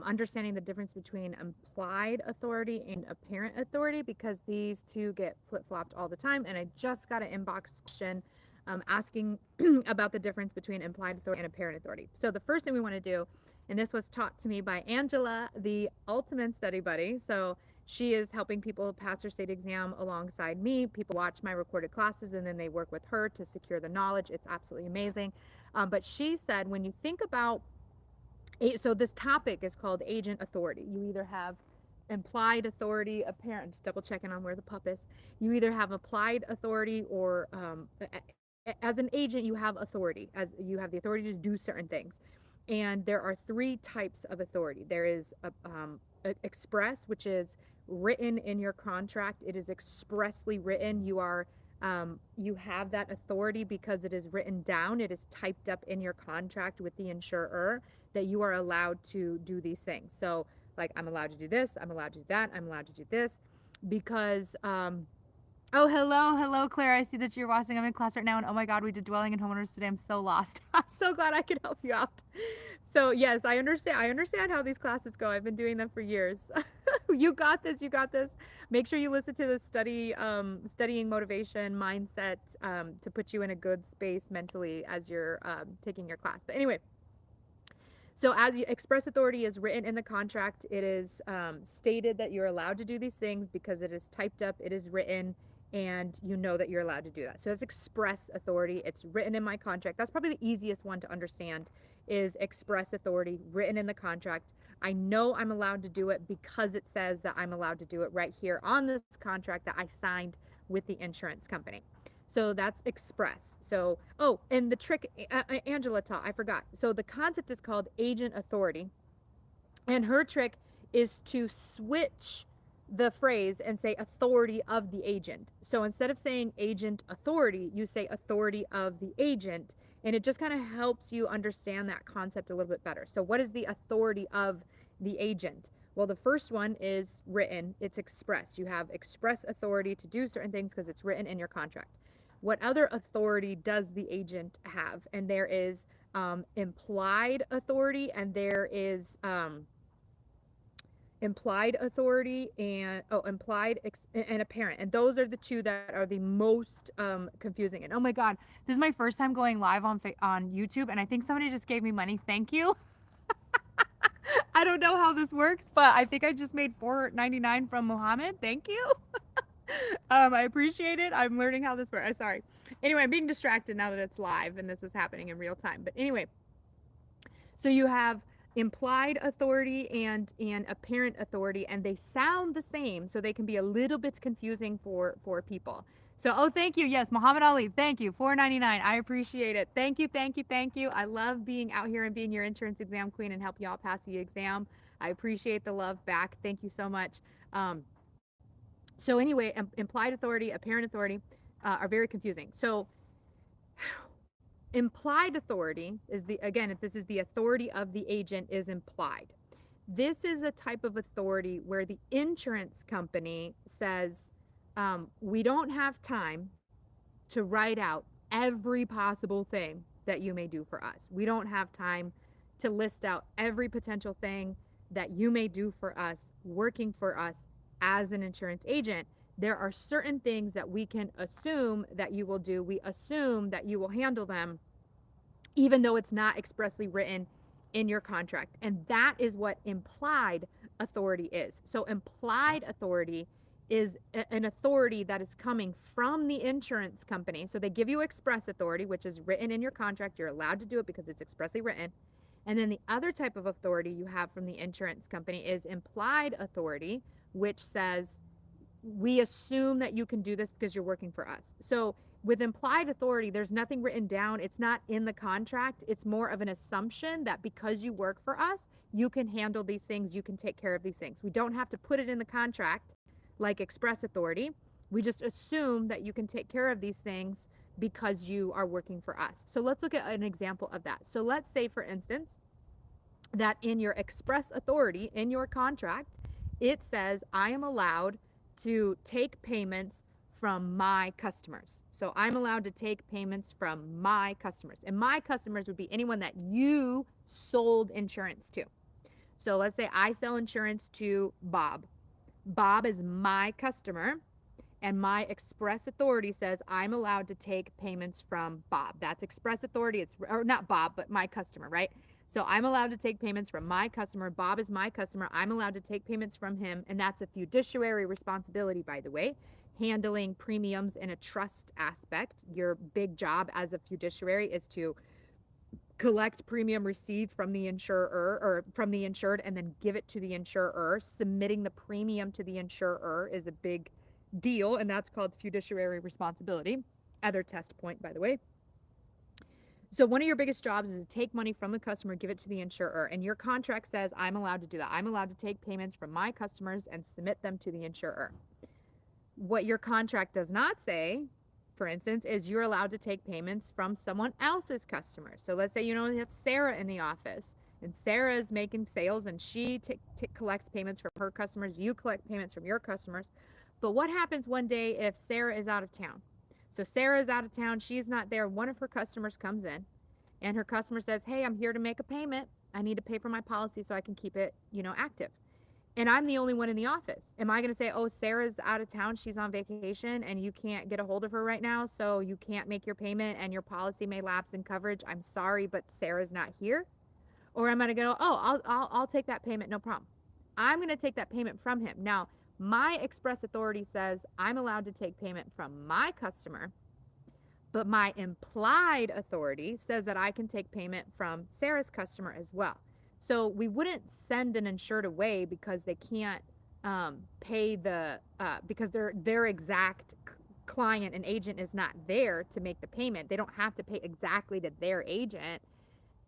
understanding the difference between implied authority and apparent authority, because these two get flip-flopped all the time. And I just got an inbox question asking about the difference between implied authority and apparent authority. So the first thing we want to do, and this was taught to me by Angela, the ultimate study buddy. So she is helping people pass their state exam alongside me. People watch my recorded classes and then they work with her to secure the knowledge. It's absolutely amazing. But she said, when you think about, so this topic is called agent authority. You either have implied authority, apparent, just double checking on where the pup is. You either have applied authority or as an agent, you have authority, as you have the authority to do certain things. And there are three types of authority. There is express, which is written in your contract. It is expressly written. You have that authority because it is written down. It is typed up in your contract with the insurer that you are allowed to do these things. So like, I'm allowed to do this, I'm allowed to do that, I'm allowed to do this, because oh, hello, Claire. I see that you're watching. I'm in class right now, and oh my God, we did dwelling and homeowners today. I'm so lost. I'm so glad I could help you out. So yes, I understand. I understand how these classes go. I've been doing them for years. You got this. You got this. Make sure you listen to the studying motivation mindset to put you in a good space mentally as you're taking your class. But anyway. So as you, express authority is written in the contract. It is stated that you're allowed to do these things because it is typed up, it is written, and you know that you're allowed to do that. So that's express authority. It's written in my contract. That's probably the easiest one to understand, is express authority written in the contract. I know I'm allowed to do it because it says that I'm allowed to do it right here on this contract that I signed with the insurance company. So that's express. So, oh, and the trick Angela taught, I forgot. So the concept is called agent authority. And her trick is to switch the phrase and say authority of the agent. So instead of saying agent authority, you say authority of the agent. And it just kind of helps you understand that concept a little bit better. So what is the authority of the agent? Well, the first one is written. It's express. You have express authority to do certain things because it's written in your contract. What other authority does the agent have? And there is implied authority, and there is implied authority and implied and apparent. And those are the two that are the most confusing. And oh my God, this is my first time going live on YouTube, and I think somebody just gave me money. Thank you. I don't know how this works, but I think I just made $4.99 from Mohammed. Thank you. I appreciate it. I'm learning how this works. Sorry. Anyway, I'm being distracted now that it's live and this is happening in real time. But anyway, so you have implied authority and apparent authority, and they sound the same, so they can be a little bit confusing for people. So, oh, thank you. Yes, Muhammad Ali, thank you. $4.99. I appreciate it. Thank you, thank you, thank you. I love being out here and being your insurance exam queen and help you all pass the exam. I appreciate the love back. Thank you so much. So anyway, implied authority, apparent authority are very confusing. So implied authority is if this is the authority of the agent, is implied. This is a type of authority where the insurance company says, we don't have time to write out every possible thing that you may do for us. We don't have time to list out every potential thing that you may do for us, working for us as an insurance agent. There are certain things that we can assume that you will do. We assume that you will handle them, even though it's not expressly written in your contract. And that is what implied authority is. So implied authority is an authority that is coming from the insurance company. So they give you express authority, which is written in your contract. You're allowed to do it because it's expressly written. And then the other type of authority you have from the insurance company is implied authority, which says, we assume that you can do this because you're working for us. So with implied authority, there's nothing written down. It's not in the contract. It's more of an assumption that because you work for us, you can handle these things, you can take care of these things. We don't have to put it in the contract like express authority. We just assume that you can take care of these things because you are working for us. So let's look at an example of that. So let's say, for instance, that in your express authority, in your contract, it says I am allowed to take payments from my customers. So I'm allowed to take payments from my customers. And my customers would be anyone that you sold insurance to. So let's say I sell insurance to Bob. Bob is my customer, and my express authority says I'm allowed to take payments from Bob. That's express authority. It's, or not Bob, but my customer, right? So I'm allowed to take payments from my customer. Bob is my customer. I'm allowed to take payments from him. And that's a fiduciary responsibility, by the way, handling premiums in a trust aspect. Your big job as a fiduciary is to collect premium received from the insurer or from the insured and then give it to the insurer. Submitting the premium to the insurer is a big deal, and that's called fiduciary responsibility. Other test point, by the way. So one of your biggest jobs is to take money from the customer, give it to the insurer, and your contract says I'm allowed to do that. I'm allowed to take payments from my customers and submit them to the insurer. What your contract does not say, for instance, is you're allowed to take payments from someone else's customers. So let's say you have Sarah in the office, and Sarah is making sales, and she collects payments from her customers. You collect payments from your customers. But what happens one day if Sarah is out of town? So Sarah is out of town. She's not there. One of her customers comes in, and her customer says, hey, I'm here to make a payment. I need to pay for my policy so I can keep it, active. And I'm the only one in the office. Am I going to say, oh, Sarah's out of town, she's on vacation, and you can't get a hold of her right now, so you can't make your payment and your policy may lapse in coverage? I'm sorry, but Sarah's not here. Or am I going to go, oh, I'll take that payment, no problem. I'm going to take that payment from him. Now, my express authority says I'm allowed to take payment from my customer, but my implied authority says that I can take payment from Sarah's customer as well. So we wouldn't send an insured away because they can't pay because their exact client and agent is not there to make the payment. They don't have to pay exactly to their agent.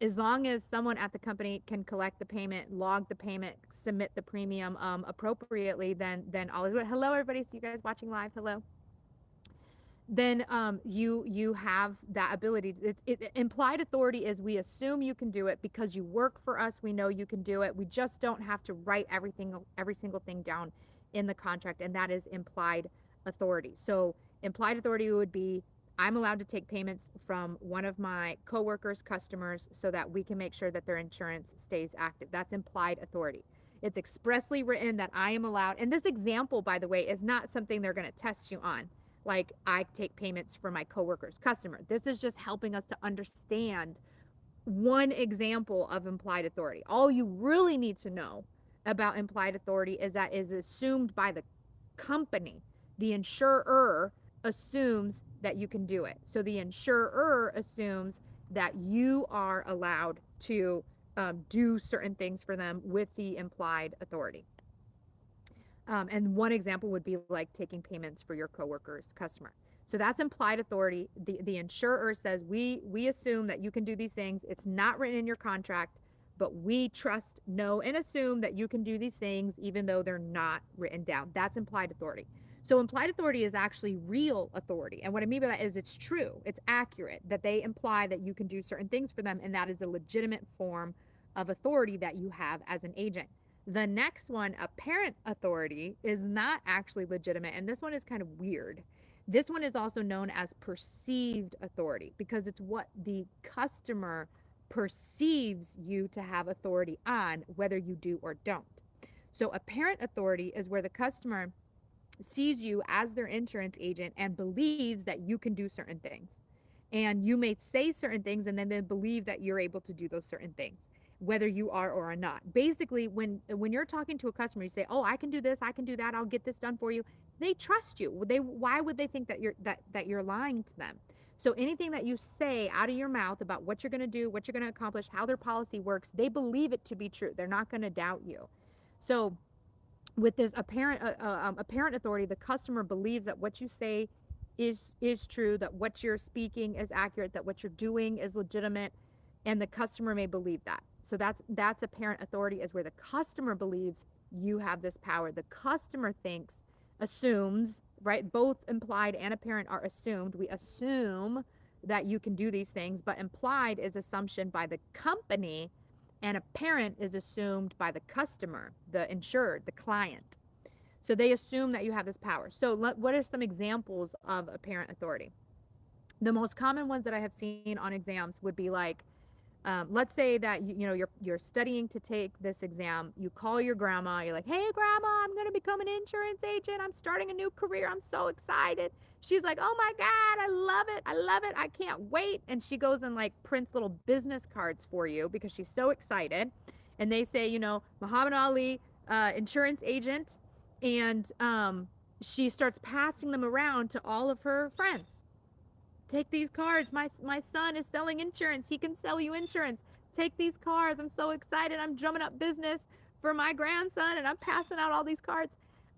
As long as someone at the company can collect the payment, log the payment, submit the premium appropriately, then all is good. Hello, everybody. See you guys watching live. Hello. Then you have that ability. Implied authority is we assume you can do it because you work for us. We know you can do it. We just don't have to write every single thing down in the contract, and that is implied authority. So implied authority would be I'm allowed to take payments from one of my coworkers' customers so that we can make sure that their insurance stays active. That's implied authority. It's expressly written that I am allowed. And this example, by the way, is not something they're going to test you on. Like I take payments for my coworker's customer. This is just helping us to understand one example of implied authority. All you really need to know about implied authority is that is assumed by the company. The insurer assumes that you can do it. So the insurer assumes that you are allowed to do certain things for them with the implied authority. And one example would be like taking payments for your coworker's customer. So that's implied authority. The insurer says, we assume that you can do these things. It's not written in your contract, but we trust, know, and assume that you can do these things even though they're not written down. That's implied authority. So implied authority is actually real authority. And what I mean by that is it's true, it's accurate, that they imply that you can do certain things for them, and that is a legitimate form of authority that you have as an agent. The next one, apparent authority, is not actually legitimate, and this one is kind of weird. This one is also known as perceived authority because it's what the customer perceives you to have authority on, whether you do or don't. So apparent authority is where the customer sees you as their insurance agent and believes that you can do certain things. And you may say certain things and then they believe that you're able to do those certain things, whether you are or are not. Basically, when you're talking to a customer, you say, oh, I can do this, I can do that, I'll get this done for you. They trust you. Why would they think that you're lying to them? So anything that you say out of your mouth about what you're going to do, what you're going to accomplish, how their policy works, they believe it to be true. They're not going to doubt you. So with this apparent authority, the customer believes that what you say is true, that what you're speaking is accurate, that what you're doing is legitimate, and the customer may believe that. So that's apparent authority, is where the customer believes you have this power. The customer assumes, right? Both implied and apparent are assumed. We assume that you can do these things, but implied is assumption by the company, and apparent is assumed by the customer, the insured, the client. So they assume that you have this power. So what are some examples of apparent authority? The most common ones that I have seen on exams would be like, Let's say that you're studying to take this exam. You call your grandma. You're like, "Hey, grandma, I'm going to become an insurance agent. I'm starting a new career. I'm so excited." She's like, "Oh my God, I love it. I love it. I can't wait." And she goes and like prints little business cards for you because she's so excited. And they say, Muhammad Ali, insurance agent, and she starts passing them around to all of her friends. Take these cards. My son is selling insurance. He can sell you insurance. Take these cards. I'm so excited. I'm drumming up business for my grandson and I'm passing out all these cards.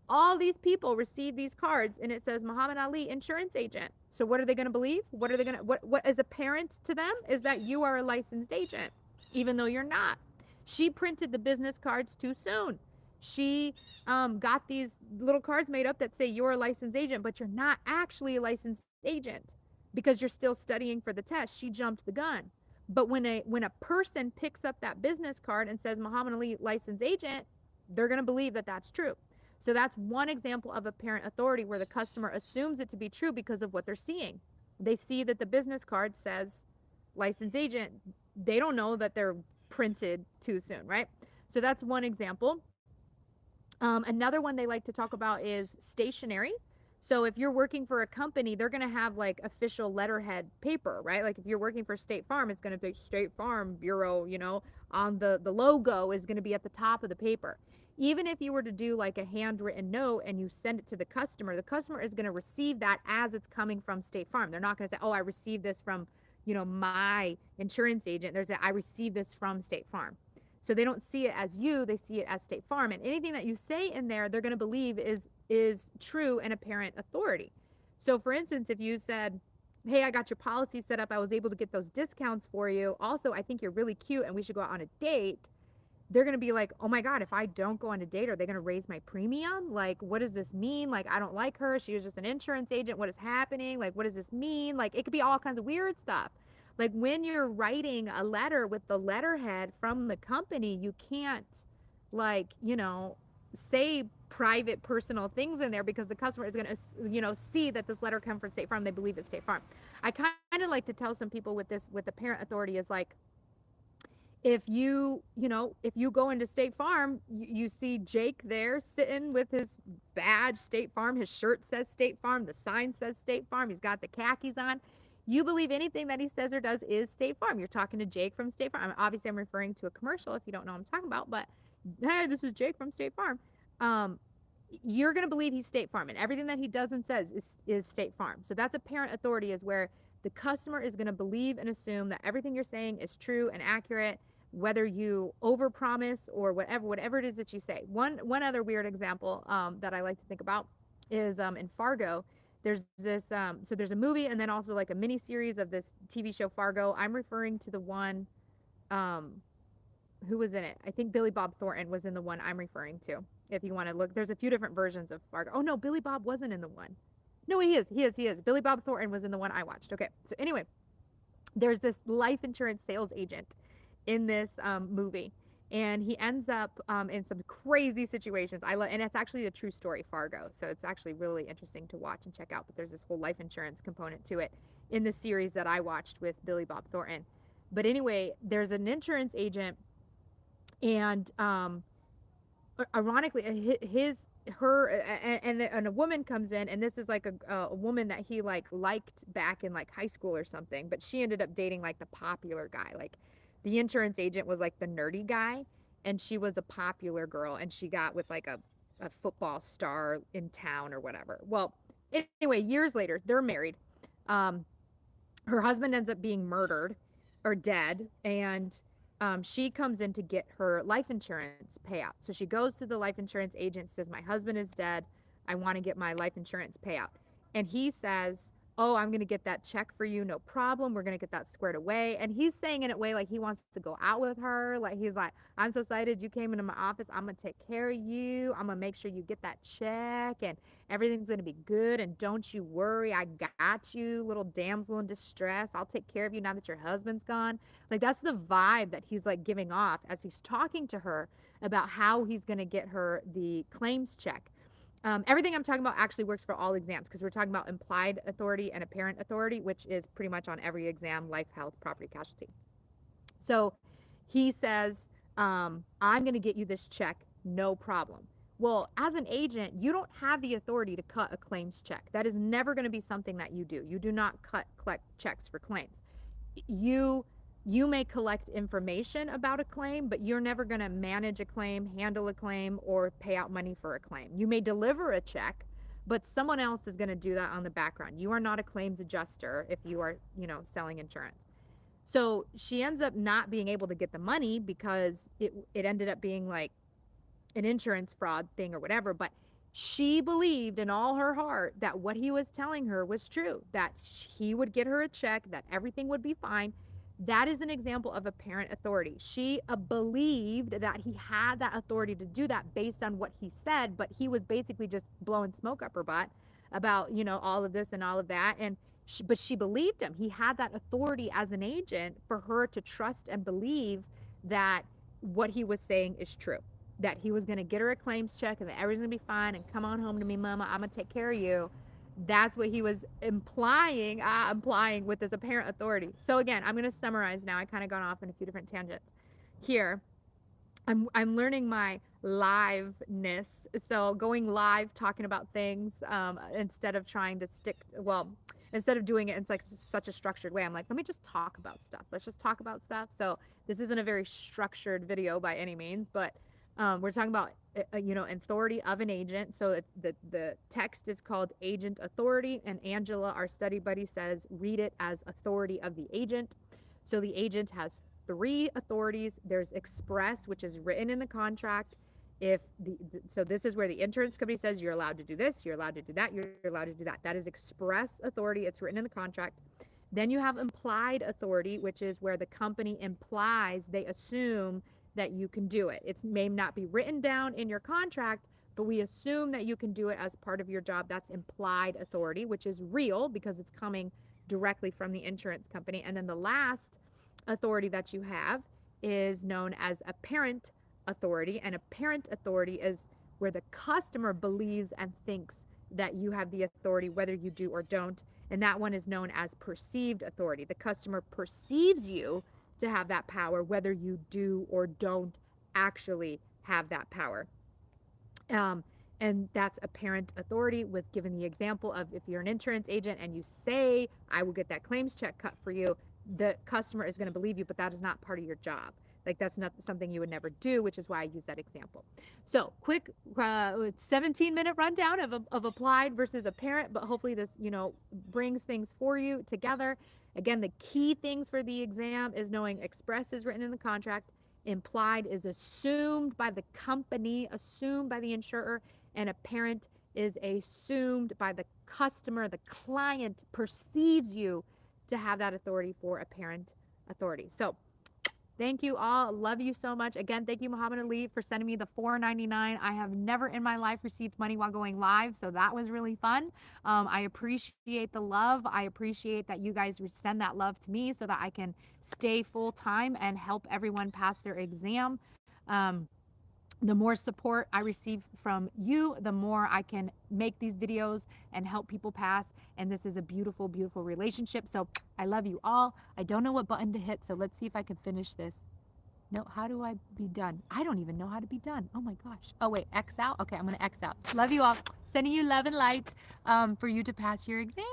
All these people receive these cards and it says Muhammad Ali insurance agent. So what are they going to believe? What are they going to what is apparent to them is that you are a licensed agent even though you're not. She printed the business cards too soon. She got these little cards made up that say you're a licensed agent, but you're not actually a licensed agent because you're still studying for the test. She jumped the gun. But when a person picks up that business card and says Muhammad Ali licensed agent, they're going to believe that that's true. So that's one example of apparent authority where the customer assumes it to be true because of what they're seeing. They see that the business card says licensed agent. They don't know that they're printed too soon, right? So that's one example. Another one they like to talk about is stationery. So if you're working for a company, they're going to have like official letterhead paper, right? Like if you're working for State Farm, it's going to be State Farm Bureau, on the logo is going to be at the top of the paper. Even if you were to do like a handwritten note and you send it to the customer is going to receive that as it's coming from State Farm. They're not going to say, "Oh, I received this from, my insurance agent." There's a, "I received this from State Farm." So they don't see it as you, they see it as State Farm. And anything that you say in there, they're going to believe is true and apparent authority. So for instance, if you said, "Hey, I got your policy set up. I was able to get those discounts for you. Also, I think you're really cute and we should go out on a date." They're going to be like, "Oh my God, if I don't go on a date, are they going to raise my premium? Like, what does this mean? Like, I don't like her. She was just an insurance agent. What is happening? Like, what does this mean?" Like, it could be all kinds of weird stuff. Like when you're writing a letter with the letterhead from the company, you can't like, say private personal things in there because the customer is going to, see that this letter comes from State Farm. They believe it's State Farm. I kind of like to tell some people with the parent authority is like, if you go into State Farm, you see Jake there sitting with his badge, State Farm, his shirt says State Farm, the sign says State Farm, he's got the khakis on. You believe anything that he says or does is State Farm. You're talking to Jake from State Farm. Obviously, I'm referring to a commercial if you don't know what I'm talking about, but hey, this is Jake from State Farm. You're going to believe he's State Farm, and everything that he does and says is State Farm. So that's apparent authority, is where the customer is going to believe and assume that everything you're saying is true and accurate, whether you overpromise or whatever it is that you say. One other weird example that I like to think about is in Fargo. There's this so there's a movie and then also like a mini series of this TV show Fargo. I'm referring to the one who was in it. I think Billy Bob Thornton was in the one I'm referring to. If you want to look, there's a few different versions of Fargo. Oh no, Billy Bob wasn't in the one. No, he is. Billy Bob Thornton was in the one I watched. Okay, so anyway, there's this life insurance sales agent in this movie, and he ends up in some crazy situations. And it's actually a true story, Fargo, so it's actually really interesting to watch and check out. But there's this whole life insurance component to it in the series that I watched with Billy Bob Thornton. But anyway, there's an insurance agent, and ironically, and a woman comes in, and this is like a woman that he liked back in like high school or something, but she ended up dating like the popular guy. Like the insurance agent was like the nerdy guy, and she was a popular girl, and she got with like a football star in town or whatever. Well, anyway, years later, they're married. Her husband ends up being murdered or dead, and she comes in to get her life insurance payout. So she goes to the life insurance agent, says, "My husband is dead. I want to get my life insurance payout." And he says, "Oh, I'm going to get that check for you. No problem. We're going to get that squared away." And he's saying in a way like he wants to go out with her. Like he's like, "I'm so excited you came into my office. I'm going to take care of you. I'm going to make sure you get that check and everything's going to be good. And don't you worry. I got you, little damsel in distress. I'll take care of you now that your husband's gone." Like that's the vibe that he's like giving off as he's talking to her about how he's going to get her the claims check. Everything I'm talking about actually works for all exams because we're talking about implied authority and apparent authority, which is pretty much on every exam: life, health, property, casualty. So he says, I'm going to get you this check, no problem. Well, as an agent, you don't have the authority to cut a claims check. That is never going to be something that you do. You do not collect checks for claims. You you may collect information about a claim, but you're never going to manage a claim, handle a claim, or pay out money for a claim. You may deliver a check, but someone else is going to do that on the background. You are not a claims adjuster if you are, selling insurance. So she ends up not being able to get the money because it ended up being like an insurance fraud thing or whatever. But she believed in all her heart that what he was telling her was true, that he would get her a check, that everything would be fine. That is an example of apparent authority. She believed that he had that authority to do that based on what he said, but he was basically just blowing smoke up her butt about, all of this and all of that. But she believed him. He had that authority as an agent for her to trust and believe that what he was saying is true, that he was going to get her a claims check and that everything's going to be fine and come on home to me, mama, I'm going to take care of you. That's what he was implying with this apparent authority. So again, I'm going to summarize now. I kind of gone off in a few different tangents here. I'm learning my liveness. So going live, talking about things, instead of trying to instead of doing it in like such a structured way, I'm like, let me just talk about stuff. Let's just talk about stuff. So this isn't a very structured video by any means, but we're talking about, authority of an agent. So the text is called Agent Authority, and Angela, our study buddy, says read it as authority of the agent. So the agent has 3 authorities. There's express, which is written in the contract. So this is where the insurance company says you're allowed to do this, you're allowed to do that, you're allowed to do that. That is express authority. It's written in the contract. Then you have implied authority, which is where the company implies, they assume that you can do it. It may not be written down in your contract, but we assume that you can do it as part of your job. That's implied authority, which is real because it's coming directly from the insurance company. And then the last authority that you have is known as apparent authority. And apparent authority is where the customer believes and thinks that you have the authority, whether you do or don't. And that one is known as perceived authority. The customer perceives you to have that power, whether you do or don't actually have that power. And that's apparent authority, with given the example of if you're an insurance agent and you say, I will get that claims check cut for you, the customer is going to believe you, but that is not part of your job. Like that's not something you would never do, which is why I use that example. So quick 17-minute rundown of applied versus apparent, but hopefully this, brings things for you together. Again, the key things for the exam is knowing express is written in the contract, implied is assumed by the company, assumed by the insurer, and apparent is assumed by the customer. The client perceives you to have that authority for apparent authority. So thank you all. Love you so much. Again, thank you, Muhammad Ali, for sending me the $4.99. I have never in my life received money while going live, so that was really fun. I appreciate the love. I appreciate that you guys send that love to me so that I can stay full time and help everyone pass their exam. The more support I receive from you, the more I can make these videos and help people pass. And this is a beautiful, beautiful relationship. So I love you all. I don't know what button to hit, so let's see if I can finish this. No, how do I be done? I don't even know how to be done. Oh my gosh. Oh wait, X out? Okay, I'm gonna X out. Love you all. Sending you love and light for you to pass your exam.